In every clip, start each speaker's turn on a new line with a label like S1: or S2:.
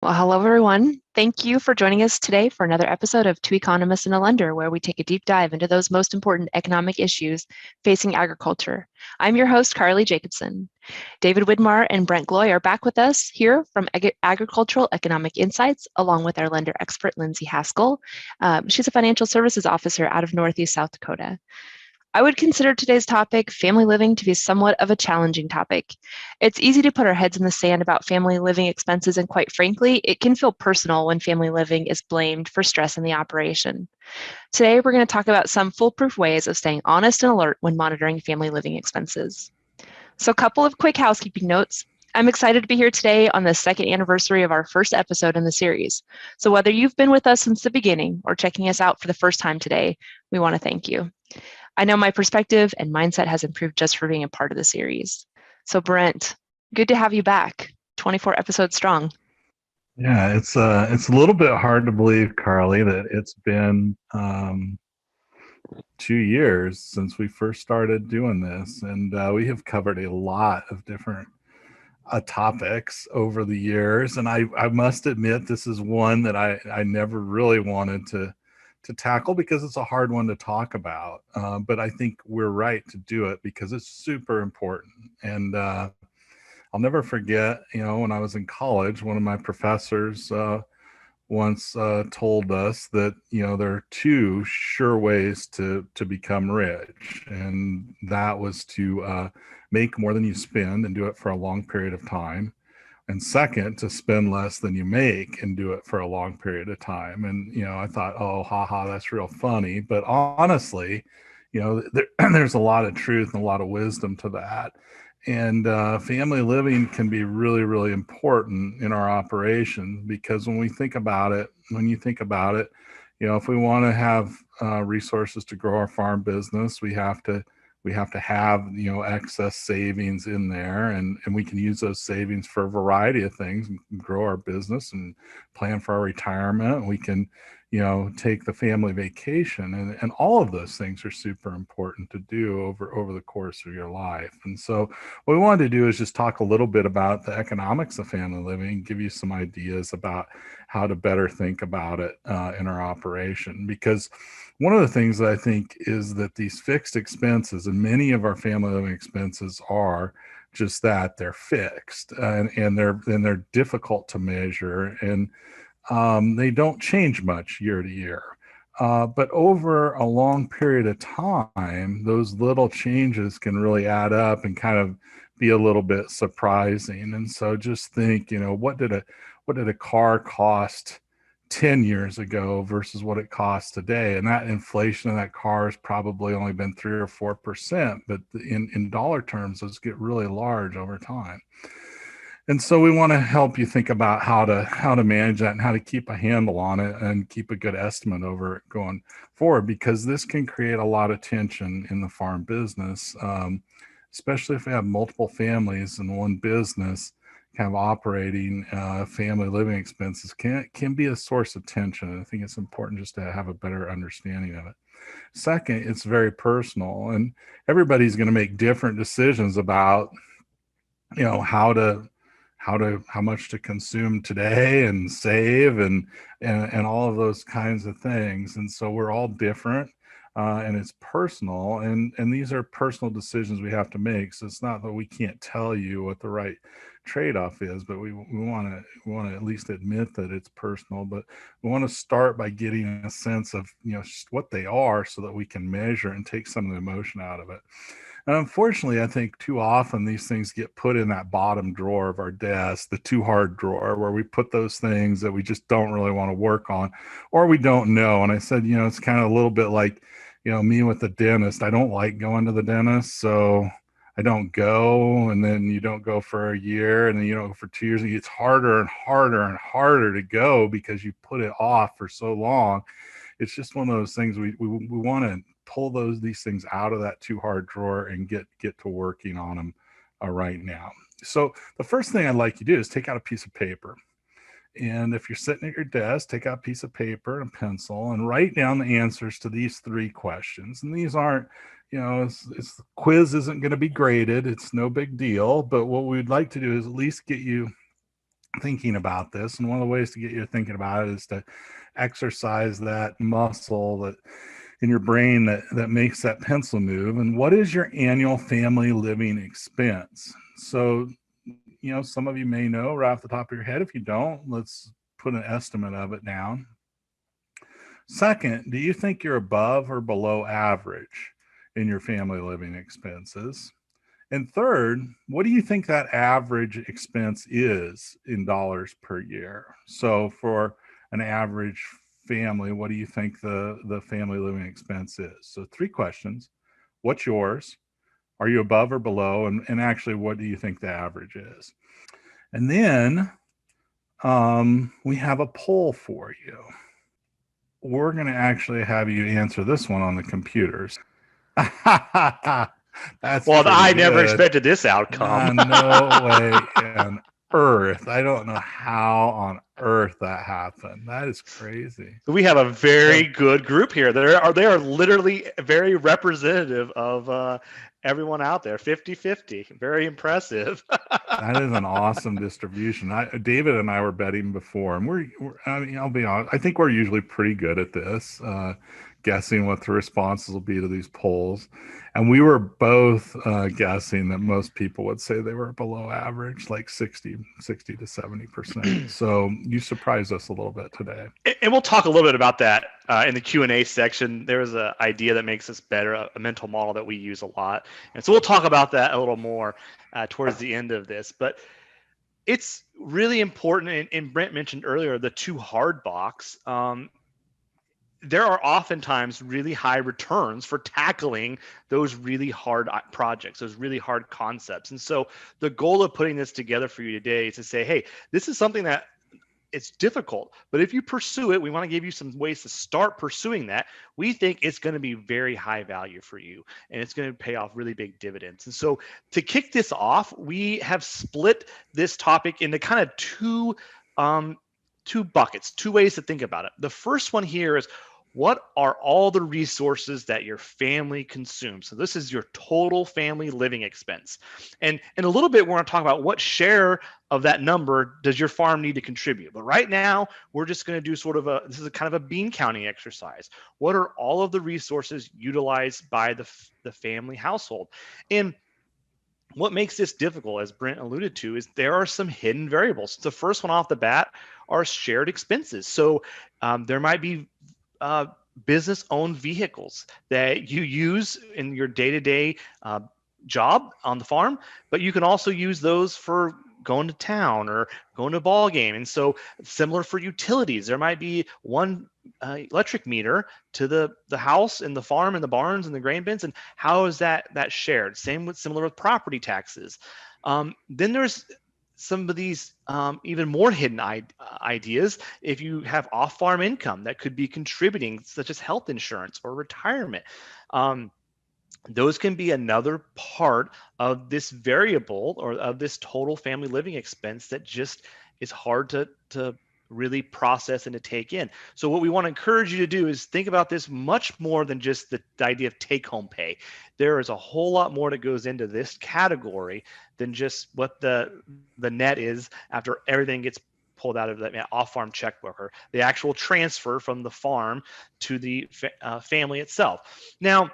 S1: Well, hello, everyone. Thank you for joining us today for another episode of Two Economists and a Lender, where we take a deep dive into those most important economic issues facing agriculture. I'm your host, Carly Jacobson. David Widmar and Brent Gloy are back with us here from Agricultural Economic Insights, along with our lender expert, Lindsey Haskell. She's a financial services officer out of Northeast South Dakota. I would consider today's topic, family living, to be somewhat of a challenging topic. It's easy to put our heads in the sand about family living expenses, and quite frankly, it can feel personal when family living is blamed for stress in the operation. Today, we're going to talk about some foolproof ways of staying honest and alert when monitoring family living expenses. So, a couple of quick housekeeping notes. I'm excited to be here today on the second anniversary of our first episode in the series. So, whether you've been with us since the beginning or checking us out for the first time today, we want to thank you. I know my perspective and mindset has improved just for being a part of the series. So, Brent, good to have you back, 24 episodes strong.
S2: Yeah, it's a little bit hard to believe, Carly, that it's been 2 years since we first started doing this, and we have covered a lot of different topics over the years. And I must admit, this is one that I never really wanted to tackle because it's a hard one to talk about. But I think we're right to do it because it's super important. And I'll never forget, when I was in college, one of my professors once told us that there are two sure ways to become rich, and that was to make more than you spend and do it for a long period of time, and second, to spend less than you make and do it for a long period of time. And I thought, oh, haha, that's real funny, but honestly, there's a lot of truth and a lot of wisdom to that. And family living can be really, really important in our operation because when you think about it, if we want to have resources to grow our farm business, we have to have excess savings in there, and we can use those savings for a variety of things and grow our business and plan for our retirement. We can take the family vacation, and all of those things are super important to do over the course of your life. And so what we wanted to do is just talk a little bit about the economics of family living, give you some ideas about how to better think about it in our operation. Because one of the things that I think is that these fixed expenses, and many of our family living expenses are just that, they're fixed, and they're difficult to measure, and they don't change much year to year. But over a long period of time, those little changes can really add up and kind of be a little bit surprising. And so just think, what did a car cost 10 years ago versus what it costs today? And that inflation of that car has probably only been 3 or 4%, but in dollar terms, those get really large over time. And so we want to help you think about how to manage that and how to keep a handle on it and keep a good estimate over it going forward, because this can create a lot of tension in the farm business, especially if we have multiple families in one business. Kind of operating family living expenses can be a source of tension. And I think it's important just to have a better understanding of it. Second, it's very personal, and everybody's going to make different decisions about how much to consume today and save, and all of those kinds of things. And so we're all different, and it's personal, and these are personal decisions we have to make. So it's not that we can't tell you what the right trade-off is, but we want to at least admit that it's personal. But we want to start by getting a sense of what they are, so that we can measure and take some of the emotion out of it. And unfortunately, I think too often these things get put in that bottom drawer of our desk, the too hard drawer, where we put those things that we just don't really want to work on, or we don't know. And I said, it's kind of a little bit like, me with the dentist. I don't like going to the dentist, so I don't go. And then you don't go for a year, and then you don't go for 2 years. And it gets harder and harder and harder to go because you put it off for so long. It's just one of those things we want to pull these things out of that too hard drawer and get to working on them right now. So the first thing I'd like you to do is take out a piece of paper. And if you're sitting at your desk, take out a piece of paper and a pencil and write down the answers to these three questions. And these aren't, it's quiz isn't going to be graded. It's no big deal. But what we'd like to do is at least get you thinking about this. And one of the ways to get you thinking about it is to exercise that muscle that in your brain that makes that pencil move. And what is your annual family living expense? So, some of you may know right off the top of your head. If you don't, let's put an estimate of it down. Second, do you think you're above or below average in your family living expenses? And third, what do you think that average expense is in dollars per year? So for an average family, what do you think the family living expense is? So 3 questions. What's yours? Are you above or below? And actually, what do you think the average is? And then we have a poll for you. We're going to actually have you answer this one on the computers. That's
S3: well, I
S2: good.
S3: never expected this outcome.
S2: No way on earth. I don't know how on earth that happened. That is crazy.
S3: We have a very good group here. They are literally very representative of everyone out there. 50-50. Very impressive.
S2: That is an awesome distribution. David and I were betting before, and I'll be honest, I think we're usually pretty good at this, guessing what the responses will be to these polls. And we were both guessing that most people would say they were below average, like 60 to 70%. So you surprised us a little bit today.
S3: And we'll talk a little bit about that in the Q&A section. There's an idea that makes us better, a mental model that we use a lot. And so we'll talk about that a little more towards the end of this. But it's really important, and Brent mentioned earlier, the too hard box. There are oftentimes really high returns for tackling those really hard projects, those really hard concepts. And so the goal of putting this together for you today is to say, hey, this is something that it's difficult, but if you pursue it, we want to give you some ways to start pursuing that. We think it's going to be very high value for you, and it's going to pay off really big dividends. And so to kick this off, we have split this topic into kind of two buckets, 2 ways to think about it. The first one here is, what are all the resources that your family consumes? So this is your total family living expense. And in a little bit, we're going to talk about what share of that number does your farm need to contribute. But right now, we're just going to do this is a kind of a bean counting exercise. What are all of the resources utilized by the family household? And what makes this difficult, as Brent alluded to, is there are some hidden variables. The first one off the bat are shared expenses. So there might be business-owned vehicles that you use in your day-to-day job on the farm, but you can also use those for going to town or going to a ball game. And so similar for utilities, there might be one electric meter to the house and the farm and the barns and the grain bins. And how is that shared? Similar with property taxes. Then there's some of these even more hidden ideas. If you have off-farm income that could be contributing, such as health insurance or retirement, those can be another part of this variable or of this total family living expense that just is hard to really process and to take in. So what we want to encourage you to do is think about this much more than just the idea of take-home pay. There is a whole lot more that goes into this category than just what the net is after everything gets pulled out of that off-farm checkbook, or the actual transfer from the farm to the family itself. Now,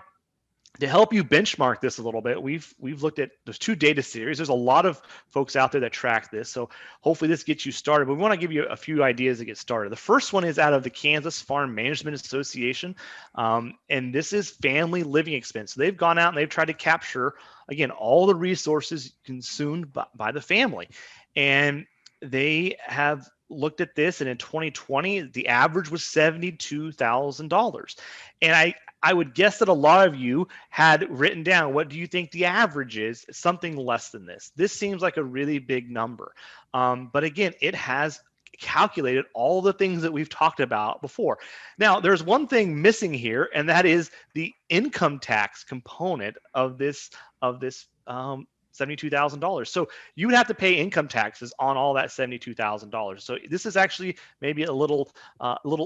S3: to help you benchmark this a little bit, we've looked at those 2 data series. There's a lot of folks out there that track this, so hopefully this gets you started. But we want to give you a few ideas to get started. The first one is out of the Kansas Farm Management Association, and this is family living expense. So they've gone out and they've tried to capture, again, all the resources consumed by the family, and they have looked at this, and in 2020, the average was $72,000. And I would guess that a lot of you had written down, what do you think the average is? Something less than this. This seems like a really big number. But again, it has calculated all the things that we've talked about before. Now, there's one thing missing here, and that is the income tax component of this $72,000. So you would have to pay income taxes on all that $72,000. So this is actually maybe a little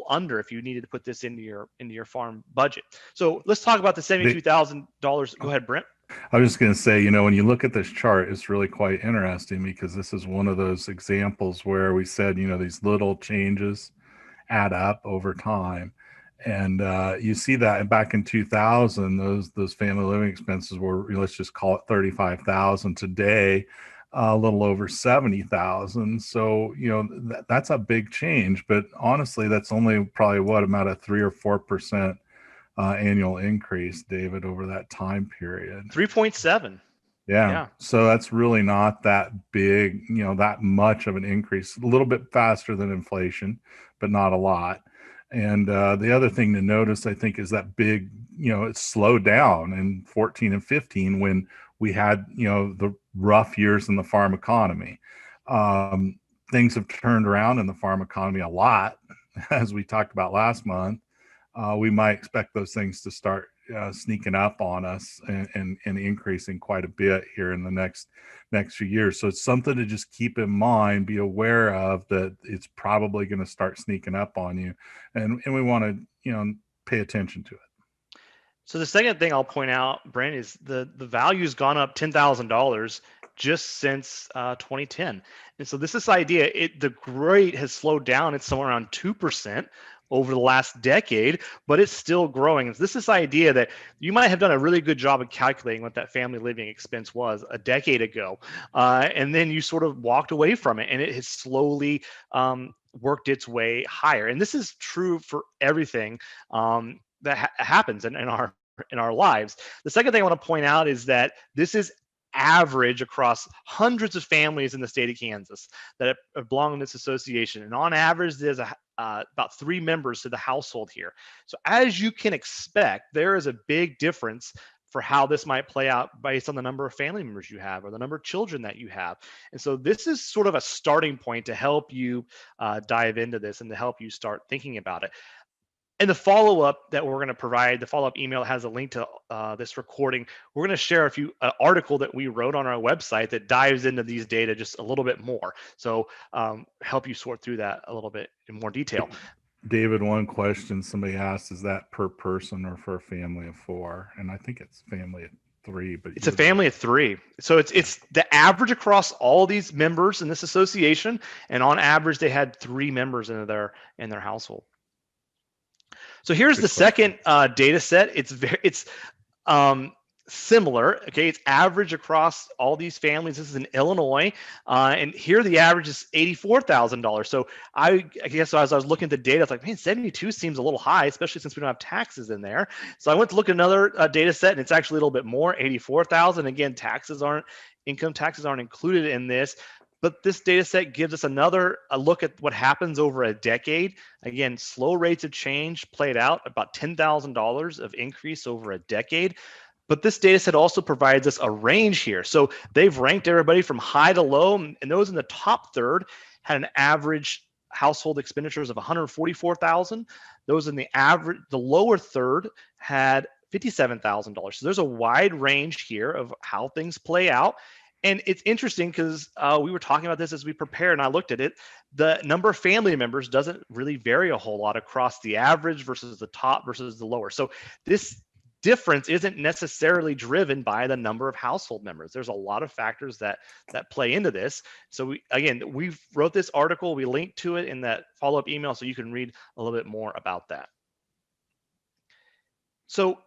S3: under if you needed to put this into your farm budget. So let's talk about the $72,000. Go ahead, Brent.
S2: I was just going to say, when you look at this chart, it's really quite interesting because this is one of those examples where we said, these little changes add up over time. And you see that back in 2000, those family living expenses were, let's just call it 35,000. Today, a little over 70,000. So, that's a big change. But honestly, that's only probably about a 3 or 4% annual increase, David, over that time period.
S3: 3.7.
S2: Yeah. So that's really not that big, that much of an increase, a little bit faster than inflation, but not a lot. And the other thing to notice, I think, is that big, it slowed down in 14 and 15 when we had, the rough years in the farm economy. Things have turned around in the farm economy a lot, as we talked about last month. We might expect those things to start sneaking up on us and increasing quite a bit here in the next few years. So it's something to just keep in mind, be aware of, that it's probably going to start sneaking up on you, and we want to pay attention to it.
S3: So the second thing I'll point out, Brent, is the value's gone up $10,000 just since 2010. And so this idea, the rate has slowed down. It's somewhere around 2% over the last decade, but it's still growing. And this idea that you might have done a really good job of calculating what that family living expense was a decade ago, and then you sort of walked away from it, and it has slowly worked its way higher. And this is true for everything that happens in our lives. The second thing I want to point out is that this is average across hundreds of families in the state of Kansas that belong in this association. And on average, there's about 3 members to the household here. So as you can expect, there is a big difference for how this might play out based on the number of family members you have or the number of children that you have. And so this is sort of a starting point to help you dive into this and to help you start thinking about it. And the follow-up that we're going to provide, the follow-up email has a link to this recording. We're going to share a few article that we wrote on our website that dives into these data just a little bit more. So help you sort through that a little bit in more detail.
S2: David, one question somebody asked, is that per person or for a family of 4? And I think it's family of 3, but
S3: it's a family of 3. So it's the average across all these members in this association, and on average they had 3 members in their household. So here's the second data set. It's similar. Okay, it's average across all these families. This is in Illinois, and here the average is $84,000. So I guess as I was looking at the data, I was like, man, 72 seems a little high, especially since we don't have taxes in there. So I went to look at another data set, and it's actually a little bit more, 84,000. Again, income taxes aren't included in this. But this data set gives us a look at what happens over a decade. Again, slow rates of change played out, about $10,000 of increase over a decade. But this data set also provides us a range here. So they've ranked everybody from high to low, and those in the top third had an average household expenditures of $144,000. Those in the lower third had $57,000. So there's a wide range here of how things play out. And it's interesting because we were talking about this as we prepared, and I looked at it. The number of family members doesn't really vary a whole lot across the average versus the top versus the lower. So this difference isn't necessarily driven by the number of household members. There's a lot of factors that play into this. So we wrote this article. We linked to it in that follow-up email so you can read a little bit more about that. So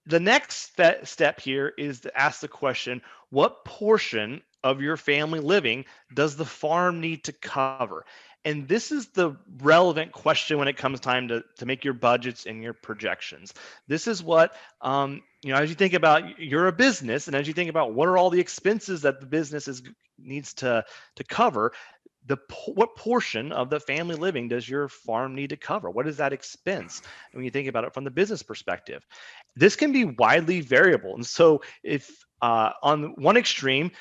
S3: the next step here is to ask the question, what portion of your family living does the farm need to cover? And this is the relevant question when it comes time to make your budgets and your projections. This is what, as you think about, you're a business, and as you think about what are all the expenses that the business needs to cover, what portion of the family living does your farm need to cover? What is that expense? And when you think about it from the business perspective, this can be widely variable. And so if on one extreme,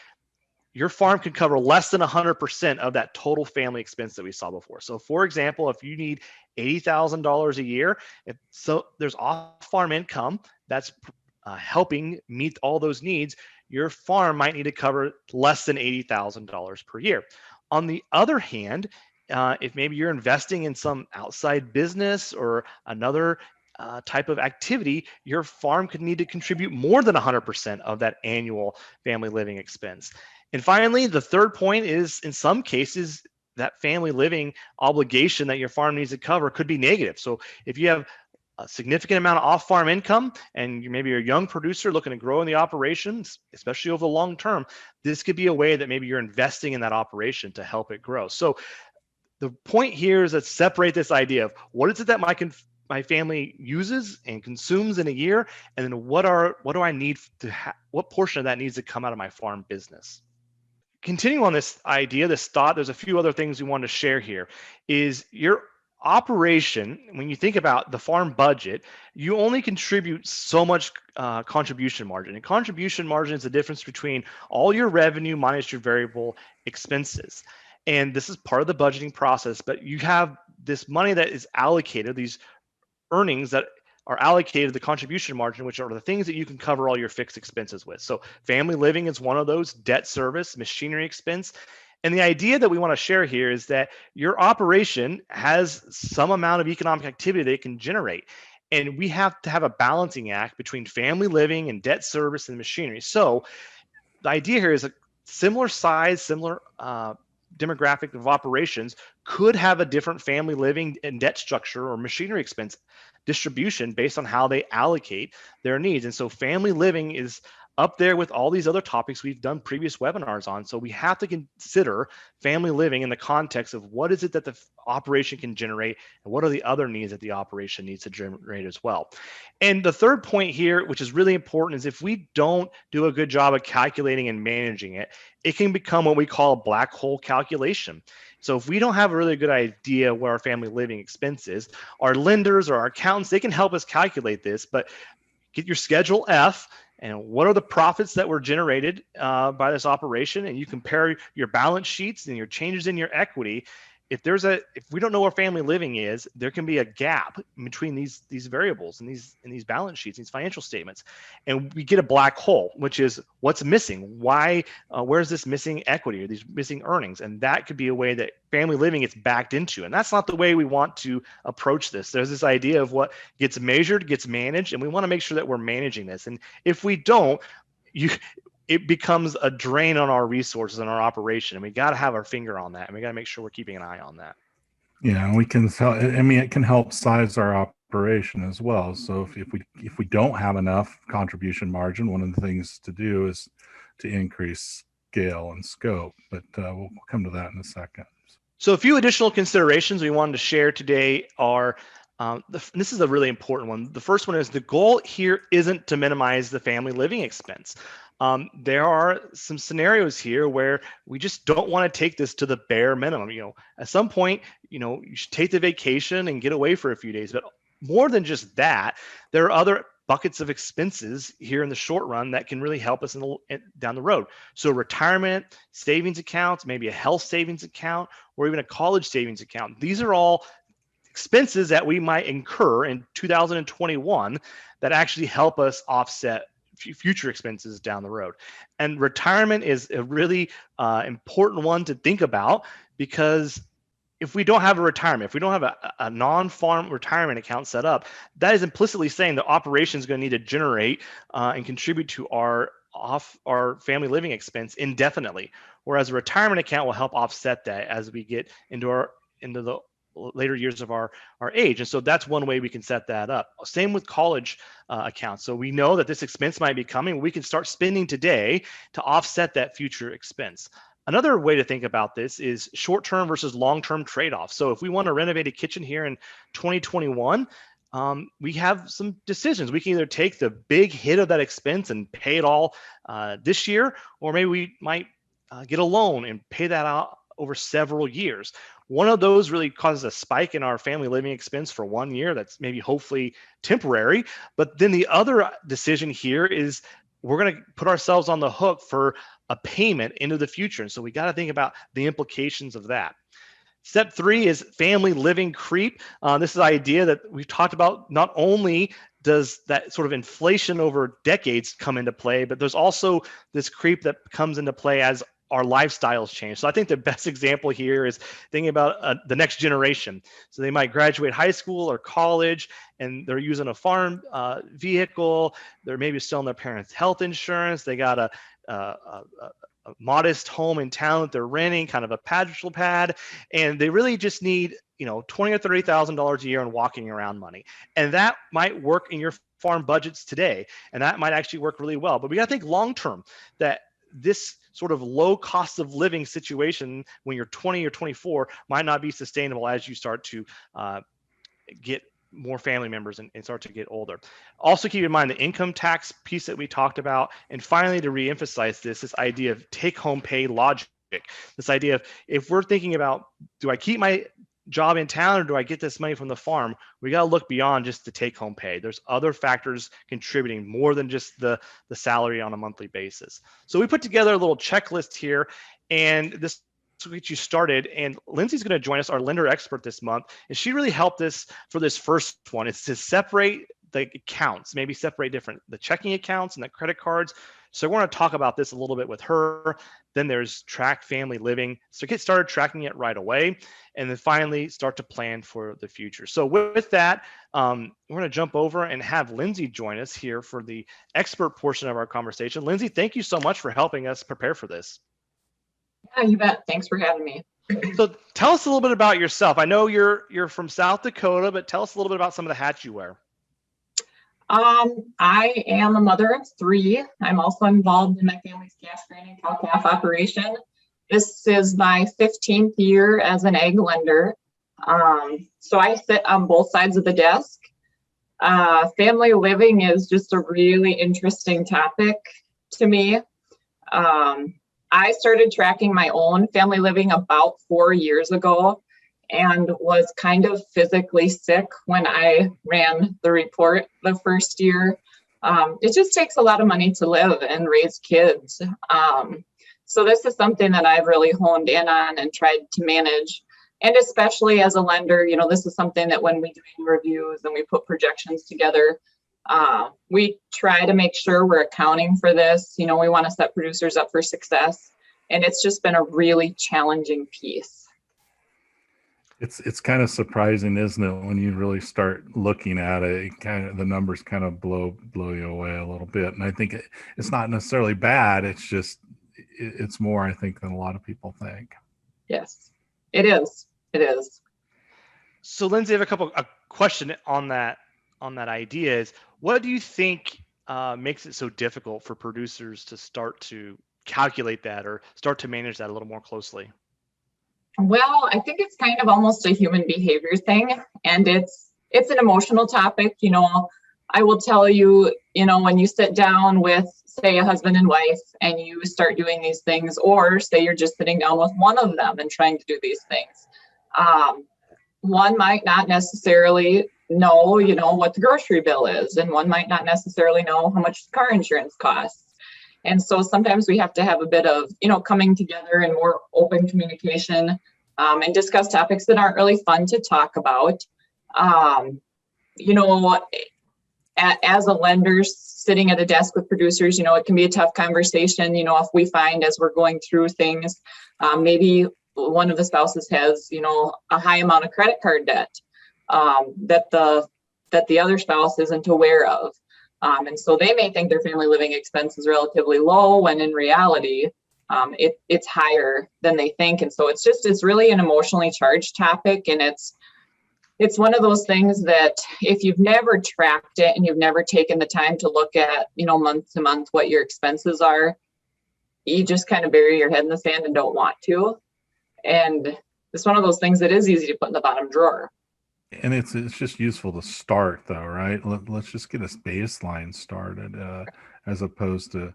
S3: your farm can cover less than 100% of that total family expense that we saw before. So for example, if you need $80,000 a year, there's off-farm income that's helping meet all those needs, your farm might need to cover less than $80,000 per year. On the other hand, if maybe you're investing in some outside business or another type of activity, your farm could need to contribute more than 100% of that annual family living expense. And finally, the third point is in some cases, that family living obligation that your farm needs to cover could be negative. So if you have a significant amount of off-farm income and maybe you're a young producer looking to grow in the operations, especially over the long term, this could be a way that maybe you're investing in that operation to help it grow. So the point here is to separate this idea of what is it that my family uses and consumes in a year, and then what do I need to what portion of that needs to come out of my farm business. Continuing on this idea, this thought, there's a few other things we want to share here. Is your operation, when you think about the farm budget, you only contribute so much contribution margin. And contribution margin is the difference between all your revenue minus your variable expenses. And this is part of the budgeting process, but you have this money that is allocated, these earnings that are allocated to the contribution margin, which are the things that you can cover all your fixed expenses with. So family living is one of those, debt service, machinery expense. And the idea that we want to share here is that your operation has some amount of economic activity that it can generate. And we have to have a balancing act between family living and debt service and machinery. So the idea here is a similar size, similar demographic of operations could have a different family living and debt structure or machinery expense distribution based on how they allocate their needs. And so family living is up there with all these other topics we've done previous webinars on. So we have to consider family living in the context of what is it that the operation can generate and what are the other needs that the operation needs to generate as well. And the third point here, which is really important, is if we don't do a good job of calculating and managing it, it can become what we call a black hole calculation. So if we don't have a really good idea where our family living expense is, our lenders or our accountants, they can help us calculate this, but get your Schedule F and what are the profits that were generated by this operation, and you compare your balance sheets and your changes in your equity. If we don't know where family living is, there can be a gap between these variables and these balance sheets, these financial statements, and we get a black hole, which is what's missing. Why? Where's this missing equity or these missing earnings? And that could be a way that family living gets backed into, and that's not the way we want to approach this. There's this idea of what gets measured gets managed, and we want to make sure that we're managing this. And if we don't, it becomes a drain on our resources and our operation. And we got to have our finger on that. And we got to make sure we're keeping an eye on that.
S2: Yeah, and we can tell, I mean, it can help size our operation as well. So if we don't have enough contribution margin, one of the things to do is to increase scale and scope, but we'll come to that in a second.
S3: So a few additional considerations we wanted to share today are, this is a really important one. The first one is the goal here isn't to minimize the family living expense. There are some scenarios here where we just don't want to take this to the bare minimum. At some point, you should take the vacation and get away for a few days. But more than just that, there are other buckets of expenses here in the short run that can really help us down the road. So retirement, savings accounts, maybe a health savings account, or even a college savings account. These are all expenses that we might incur in 2021 that actually help us offset future expenses down the road. And retirement is a really important one to think about, because if we don't have a retirement, if we don't have a non-farm retirement account set up, that is implicitly saying the operation is going to need to generate and contribute to our family living expense indefinitely. Whereas a retirement account will help offset that as we get into the later years of our age. And so that's one way we can set that up. Same with college accounts. So we know that this expense might be coming. We can start spending today to offset that future expense. Another way to think about this is short-term versus long-term trade-offs. So if we want to renovate a kitchen here in 2021, we have some decisions. We can either take the big hit of that expense and pay it all this year, or maybe we might get a loan and pay that out over several years. One of those really causes a spike in our family living expense for 1 year. That's maybe hopefully temporary. But then the other decision here is we're going to put ourselves on the hook for a payment into the future. And so we got to think about the implications of that. Step 3 is family living creep. This is the idea that we've talked about. Not only does that sort of inflation over decades come into play, but there's also this creep that comes into play as our lifestyles change. So I think the best example here is thinking about the next generation. So they might graduate high school or college, and they're using a farm vehicle. They're maybe still on their parents' health insurance. They got a modest home in town that they're renting, kind of a paddle pad, and they really just need $20,000 or $30,000 a year in walking around money, and that might work in your farm budgets today, and that might actually work really well. But we got to think long term that this sort of low cost of living situation when you're 20 or 24 might not be sustainable as you start to get more family members and start to get older. Also keep in mind the income tax piece that we talked about. And finally, to reemphasize this idea of take-home pay logic, this idea of if we're thinking about, do I keep my job in town or do I get this money from the farm? We got to look beyond just the take-home pay. There's other factors contributing more than just the salary on a monthly basis. So we put together a little checklist here, and this to get you started. And Lindsey's going to join us, our lender expert this month. And she really helped us for this first one. It's to separate the accounts, maybe separate the checking accounts and the credit cards. So we're going to talk about this a little bit with her. Then there's track family living. So get started tracking it right away. And then finally start to plan for the future. So with that, we're going to jump over and have Lindsey join us here for the expert portion of our conversation. Lindsey, thank you so much for helping us prepare for this.
S4: Yeah, you bet. Thanks for having me.
S3: So tell us a little bit about yourself. I know you're from South Dakota, but tell us a little bit about some of the hats you wear.
S4: I am a mother of 3. I'm also involved in my family's castrating and cow-calf operation. This is my 15th year as an ag lender. So I sit on both sides of the desk. Family living is just a really interesting topic to me. I started tracking my own family living about 4 years ago and was kind of physically sick when I ran the report the first year. It just takes a lot of money to live and raise kids. So this is something that I've really honed in on and tried to manage. And especially as a lender, this is something that when we do reviews and we put projections together, we try to make sure we're accounting for this. We want to set producers up for success. And it's just been a really challenging piece.
S2: It's kind of surprising, isn't it, when you really start looking at it, the numbers kind of blow you away a little bit. And I think it's not necessarily bad. It's just, it's more, I think, than a lot of people think.
S4: Yes, it is. It is.
S3: So Lindsey, I have a question on that idea is, what do you think makes it so difficult for producers to start to calculate that or start to manage that a little more closely?
S4: Well, I think it's kind of almost a human behavior thing, and it's an emotional topic. I will tell you, when you sit down with, say, a husband and wife and you start doing these things, or say you're just sitting down with one of them and trying to do these things, one might not necessarily know, what the grocery bill is, and one might not necessarily know how much car insurance costs. And so sometimes we have to have a bit of, coming together and more open communication and discuss topics that aren't really fun to talk about. As a lender sitting at a desk with producers, it can be a tough conversation. If we find as we're going through things, maybe one of the spouses has, a high amount of credit card debt that the other spouse isn't aware of. And so they may think their family living expense is relatively low when in reality, it's higher than they think. And so it's really an emotionally charged topic. And it's one of those things that if you've never tracked it and you've never taken the time to look at, month to month, what your expenses are, you just kind of bury your head in the sand and don't want to. And it's one of those things that is easy to put in the bottom drawer.
S2: And it's just useful to start, though, right? Let's just get a baseline started, as opposed to,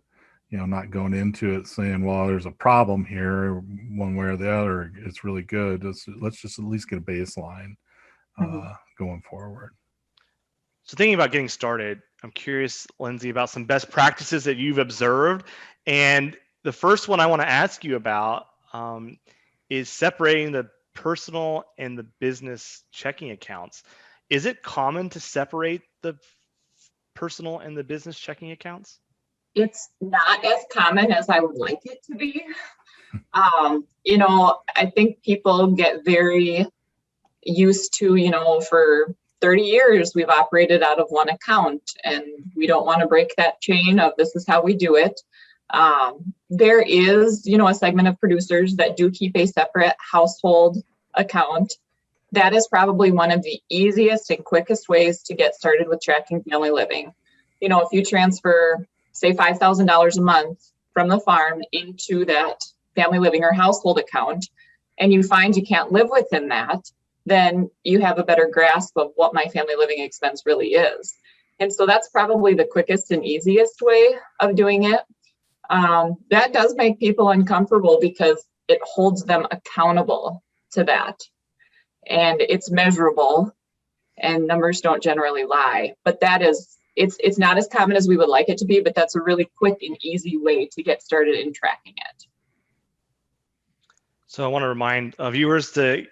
S2: not going into it saying, well, there's a problem here one way or the other. It's really good. Let's just at least get a baseline going forward.
S3: So thinking about getting started, I'm curious, Lindsey, about some best practices that you've observed. And the first one I want to ask you about is separating the personal and the business checking accounts. Is it common to separate the personal and the business checking accounts?
S4: It's not as common as I would like it to be. I think people get very used to, for 30 years, we've operated out of one account, and we don't want to break that chain of this is how we do it. There is, a segment of producers that do keep a separate household account. That is probably one of the easiest and quickest ways to get started with tracking family living. If you transfer, say, $5,000 a month from the farm into that family living or household account, and you find you can't live within that, then you have a better grasp of what my family living expense really is. And so that's probably the quickest and easiest way of doing it. That does make people uncomfortable because it holds them accountable to that. And it's measurable, and numbers don't generally lie. But it's not as common as we would like it to be, but that's a really quick and easy way to get started in tracking it.
S3: So I want to remind viewers to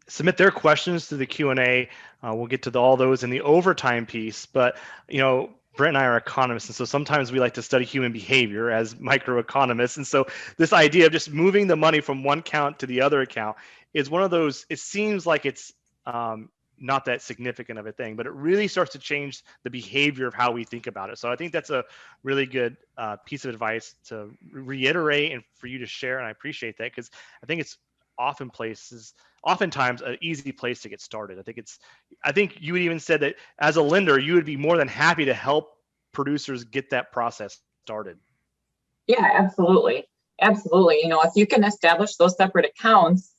S3: submit their questions to the Q&A. We'll get to all those in the overtime piece, but Brent and I are economists, and so sometimes we like to study human behavior as microeconomists. And so this idea of just moving the money from one account to the other account is one of those, it seems like it's not that significant of a thing, but it really starts to change the behavior of how we think about it. So I think that's a really good piece of advice to reiterate and for you to share. And I appreciate that, because I think it's oftentimes an easy place to get started. I think you even said that as a lender, you would be more than happy to help producers get that process started.
S4: Yeah, absolutely. Absolutely. If you can establish those separate accounts,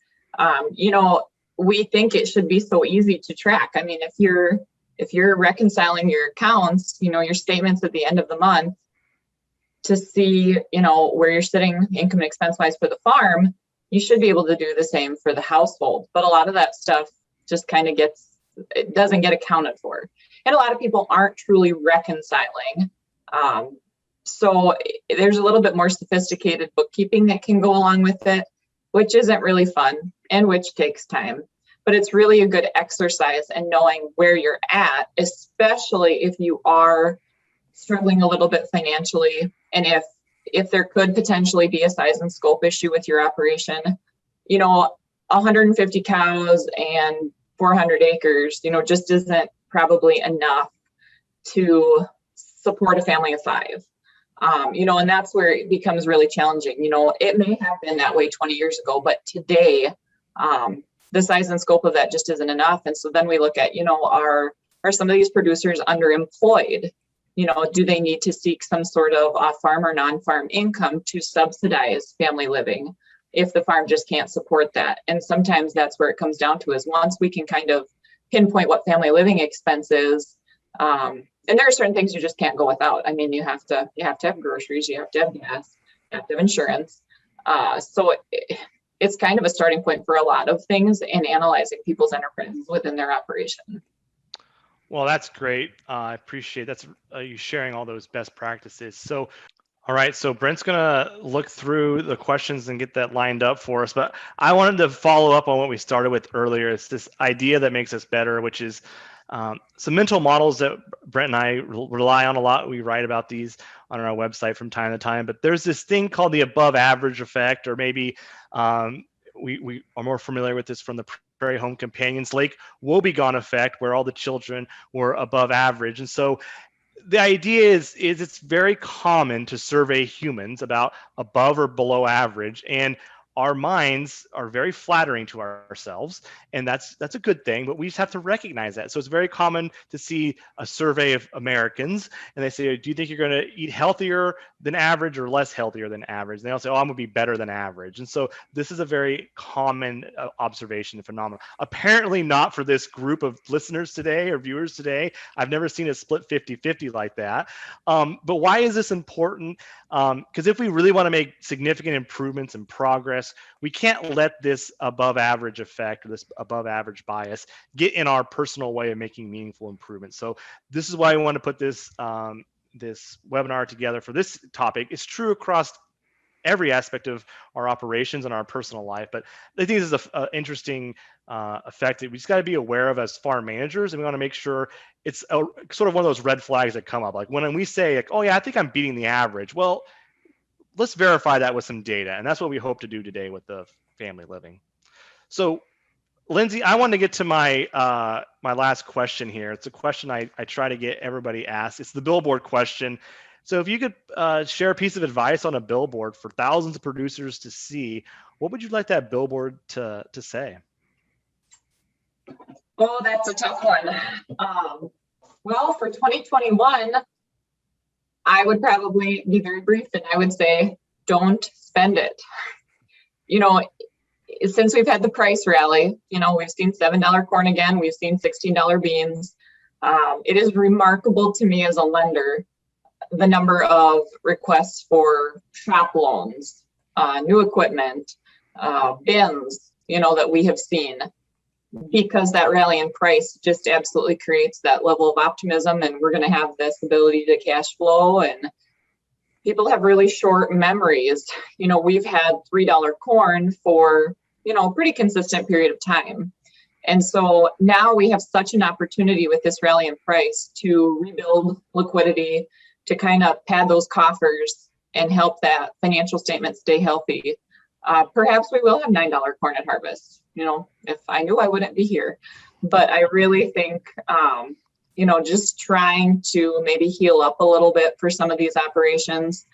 S4: we think it should be so easy to track. I mean, if you're reconciling your accounts, your statements at the end of the month to see, where you're sitting income and expense wise for the farm, you should be able to do the same for the household. But a lot of that stuff just kind of doesn't get accounted for. And a lot of people aren't truly reconciling. So there's a little bit more sophisticated bookkeeping that can go along with it, which isn't really fun and which takes time. But it's really a good exercise in knowing where you're at, especially if you are struggling a little bit financially, and if there could potentially be a size and scope issue with your operation. 150 cows and 400 acres, just isn't probably enough to support a family of 5. And that's where it becomes really challenging. It may have been that way 20 years ago, but today, the size and scope of that just isn't enough. And so then we look at, are some of these producers underemployed? Do they need to seek some sort of farm or non-farm income to subsidize family living if the farm just can't support that? And sometimes that's where it comes down to, is once we can kind of pinpoint what family living expense is, and there are certain things you just can't go without. I mean, you have to have groceries, you have to have gas, you have to have insurance. So it's kind of a starting point for a lot of things in analyzing people's enterprises within their operation.
S3: Well, that's great. I appreciate that's you sharing all those best practices. So, all right. So Brent's going to look through the questions and get that lined up for us. But I wanted to follow up on what we started with earlier. It's this idea that makes us better, which is some mental models that Brent and I rely on a lot. We write about these on our website from time to time. But there's this thing called the above average effect, or maybe we are more familiar with this from the Prairie Home Companions Lake Wobegon effect, where all the children were above average. And so the idea is it's very common to survey humans about above or below average, and our minds are very flattering to ourselves, and that's a good thing, but we just have to recognize that. So it's very common to see a survey of Americans, and they say, do you think you're going to eat healthier than average or less healthier than average? And they'll say, oh, I'm going to be better than average. And so this is a very common observation and phenomenon. Apparently not for this group of listeners today or viewers today. I've never seen it split 50-50 like that. But why is this important? Because if we really want to make significant improvements and progress, we can't let this above average effect or this above average bias get in our personal way of making meaningful improvements. So this is why I want to put this this webinar together for this topic. It's true across every aspect of our operations and our personal life, but I think this is an interesting effect that we just got to be aware of as farm managers, and we want to make sure it's sort of one of those red flags that come up. Like when we say, like, oh yeah, I think I'm beating the average. Well, let's verify that with some data. And that's what we hope to do today with the family living. So Lindsey, I want to get to my my last question here. It's a question I try to get everybody asked. It's the billboard question. So if you could share a piece of advice on a billboard for thousands of producers to see, what would you like that billboard to say?
S4: Oh, that's a tough one. Well, for 2021, I would probably be very brief and I would say, don't spend it. You know, since we've had the price rally, you know, we've seen $7 corn again, we've seen $16 beans. It is remarkable to me as a lender, the number of requests for shop loans, new equipment, bins, you know, that we have seen, because that rally in price just absolutely creates that level of optimism, and we're going to have this ability to cash flow. And people have really short memories. You know, we've had $3 corn for, you know, a pretty consistent period of time. And so now we have such an opportunity with this rally in price to rebuild liquidity, to kind of pad those coffers and help that financial statement stay healthy. Perhaps we will have $9 corn at harvest. You know, if I knew, I wouldn't be here. But I really think, you know, just trying to maybe heal up a little bit for some of these operations,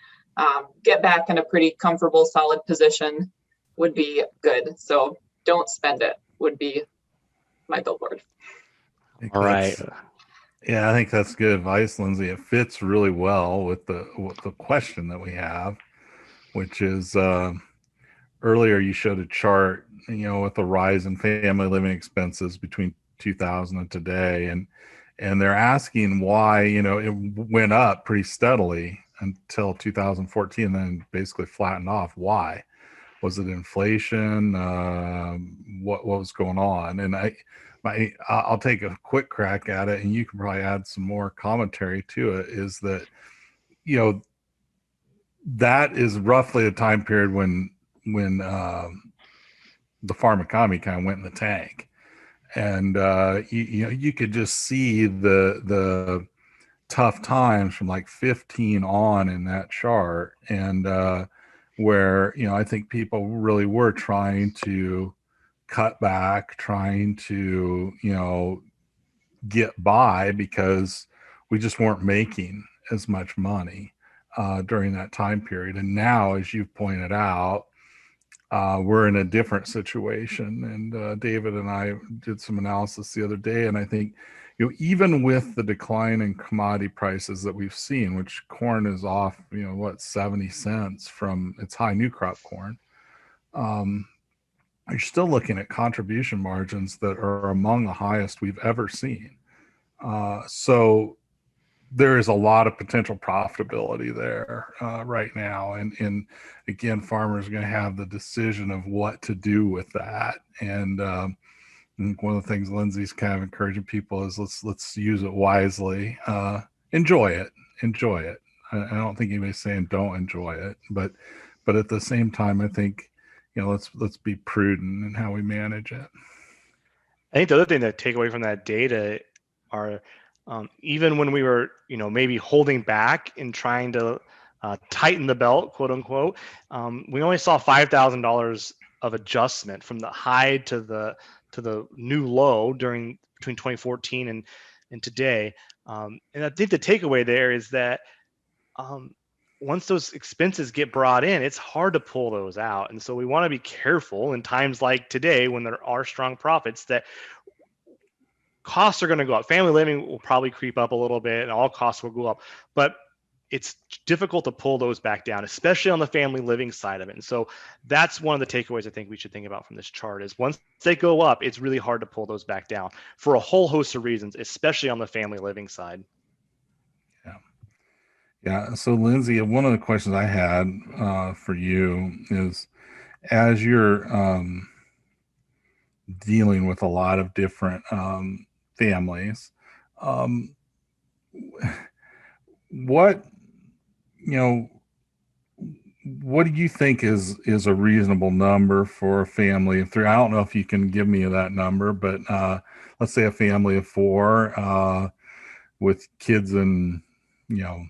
S4: get back in a pretty comfortable, solid position would be good. So don't spend it would be my billboard.
S3: All right.
S2: Yeah, I think that's good advice, Lindsey. It fits really well with the question that we have, which is earlier you showed a chart, you know, with the rise in family living expenses between 2000 and today, and they're asking why, you know, it went up pretty steadily until 2014, then basically flattened off. Why? Was it inflation? What was going on? And I'll take a quick crack at it, and you can probably add some more commentary to it. Is that, you know, that is roughly a time period when the farm economy kind of went in the tank, and you know, you could just see the tough times from like 15 on in that chart, and where, you know, I think people really were trying to cut back, trying to, you know, get by because we just weren't making as much money during that time period. And now, as you've pointed out, we're in a different situation. And David and I did some analysis the other day, and I think, you know, even with the decline in commodity prices that we've seen, which corn is off, you know, what, 70 cents from its high new crop corn, you're still looking at contribution margins that are among the highest we've ever seen. So there is a lot of potential profitability there right now. And again, farmers are going to have the decision of what to do with that. And one of the things Lindsey's kind of encouraging people is let's use it wisely. Enjoy it. I don't think anybody's saying don't enjoy it, but at the same time, I think, you know, let's be prudent in how we manage it.
S3: I think the other thing to take away from that data are even when we were, you know, maybe holding back and trying to tighten the belt, quote unquote, we only saw $5,000 of adjustment from the high to the new low between 2014 and today. And I think the takeaway there is that once those expenses get brought in, it's hard to pull those out. And so we want to be careful in times like today when there are strong profits that costs are going to go up. Family living will probably creep up a little bit and all costs will go up, but it's difficult to pull those back down, especially on the family living side of it. And so that's one of the takeaways I think we should think about from this chart is once they go up, it's really hard to pull those back down for a whole host of reasons, especially on the family living side.
S2: Yeah. So Lindsey, one of the questions I had for you is, as you're dealing with a lot of different families, what do you think is a reasonable number for a family of three? I don't know if you can give me that number, but let's say a family of four with kids in, you know,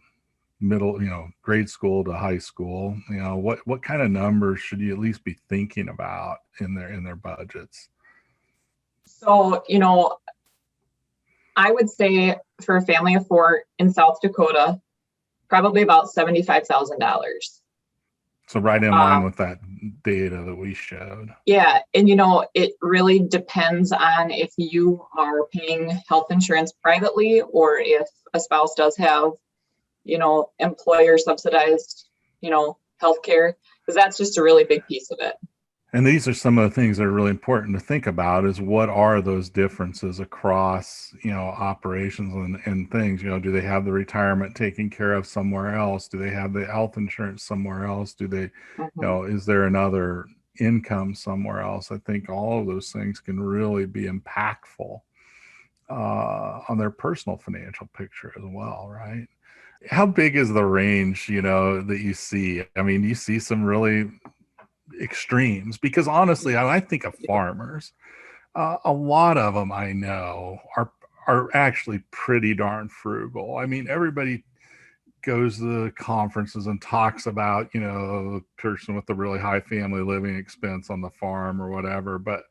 S2: middle, grade school to high school, what kind of numbers should you at least be thinking about in their budgets?
S4: So, I would say for a family of four in South Dakota, probably about $75,000.
S2: So right in line with that data that we showed.
S4: Yeah. And, it really depends on if you are paying health insurance privately or if a spouse does have, employer subsidized, healthcare, because that's just a really big piece of it.
S2: And these are some of the things that are really important to think about is what are those differences across, operations and things, do they have the retirement taken care of somewhere else? Do they have the health insurance somewhere else? Do they, is there another income somewhere else? I think all of those things can really be impactful on their personal financial picture as well, right? How big is the range, that you see? I mean, you see some really extremes, because honestly, I think of farmers, a lot of them I know are actually pretty darn frugal. I mean, everybody goes to the conferences and talks about, the person with the really high family living expense on the farm or whatever, but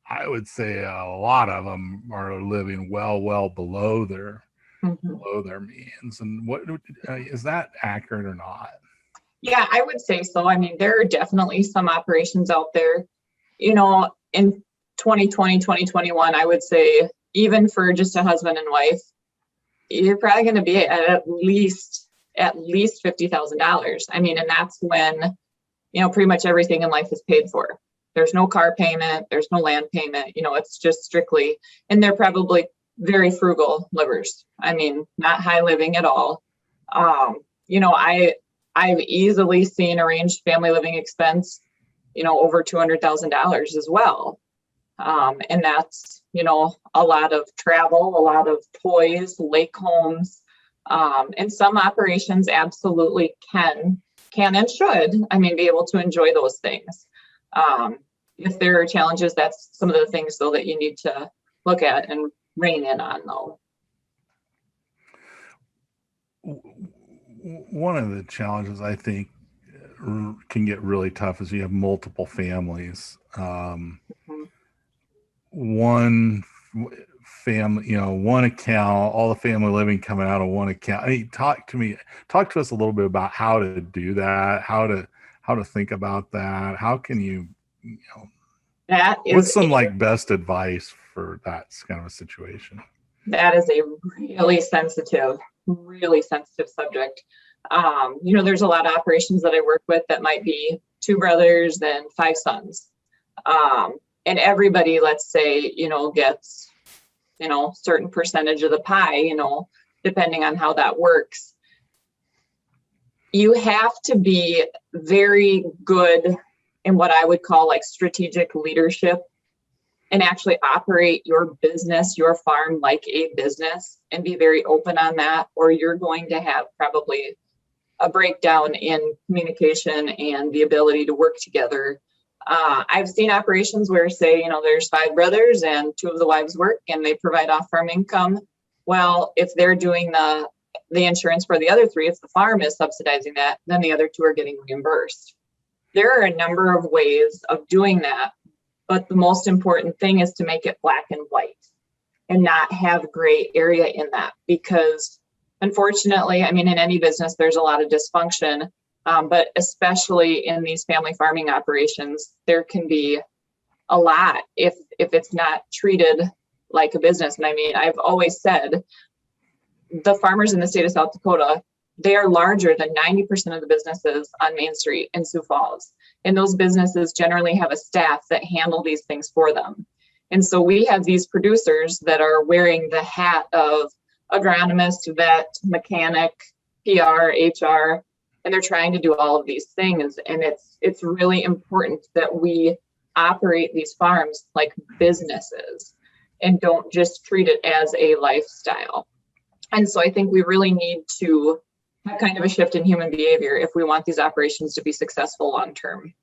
S2: I would say a lot of them are living well below their means. And what is that accurate or not?
S4: Yeah, I would say so. I mean, there are definitely some operations out there, in 2020, 2021, I would say even for just a husband and wife, you're probably going to be at least $50,000. I mean, and that's when, pretty much everything in life is paid for. There's no car payment, there's no land payment, it's just strictly, and they're probably very frugal livers. I mean, not high living at all. I've easily seen a range family living expense, over $200,000 as well. And that's, a lot of travel, a lot of toys, lake homes, and some operations absolutely can and should, be able to enjoy those things. If there are challenges, that's some of the things though that you need to look at and rein in on though.
S2: One of the challenges I think can get really tough is you have multiple families. One family, one account, all the family living coming out of one account. Hey, talk to us a little bit about how to do that, how to think about that. How can you, what's some best advice for that kind of a situation?
S4: That is a really sensitive subject. There's a lot of operations that I work with that might be 2 brothers and 5 sons. And everybody, let's say, gets, certain percentage of the pie, depending on how that works. You have to be very good in what I would call strategic leadership and actually operate your business, your farm like a business and be very open on that, or you're going to have probably a breakdown in communication and the ability to work together. I've seen operations where say, there's 5 brothers and 2 of the wives work and they provide off-farm income. Well, if they're doing the insurance for the other 3, if the farm is subsidizing that, then the other 2 are getting reimbursed. There are a number of ways of doing that, but the most important thing is to make it black and white and not have gray area in that, because unfortunately, in any business, there's a lot of dysfunction. But especially in these family farming operations, there can be a lot if it's not treated like a business. And I've always said the farmers in the state of South Dakota, they are larger than 90% of the businesses on Main Street in Sioux Falls. And those businesses generally have a staff that handle these things for them. And so we have these producers that are wearing the hat of agronomist, vet, mechanic, PR, HR, and they're trying to do all of these things. And it's really important that we operate these farms like businesses and don't just treat it as a lifestyle. And so I think we really need to have kind of a shift in human behavior if we want these operations to be successful long term.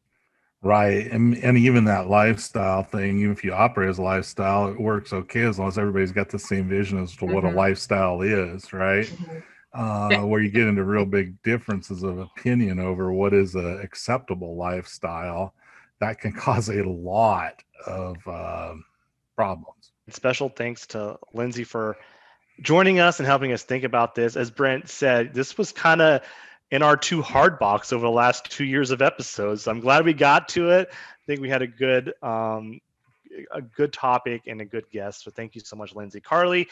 S2: Right. And even that lifestyle thing, even if you operate as a lifestyle, it works okay as long as everybody's got the same vision as to what a lifestyle is, right? where you get into real big differences of opinion over what is an acceptable lifestyle, that can cause a lot of problems.
S3: Special thanks to Lindsey for joining us and helping us think about this. As Brent said, this was kind of in our too hard box over the last 2 years of episodes. So I'm glad we got to it. I think we had a good topic and a good guest. So thank you so much, Lindsey. Carly,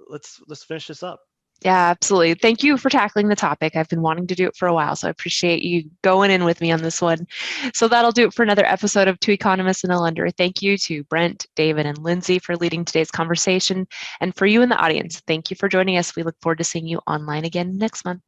S3: let's finish this up.
S1: Yeah, absolutely. Thank you for tackling the topic. I've been wanting to do it for a while, so I appreciate you going in with me on this one. So that'll do it for another episode of Two Economists and a Lender. Thank you to Brent, David, and Lindsey for leading today's conversation. And for you in the audience, thank you for joining us. We look forward to seeing you online again next month.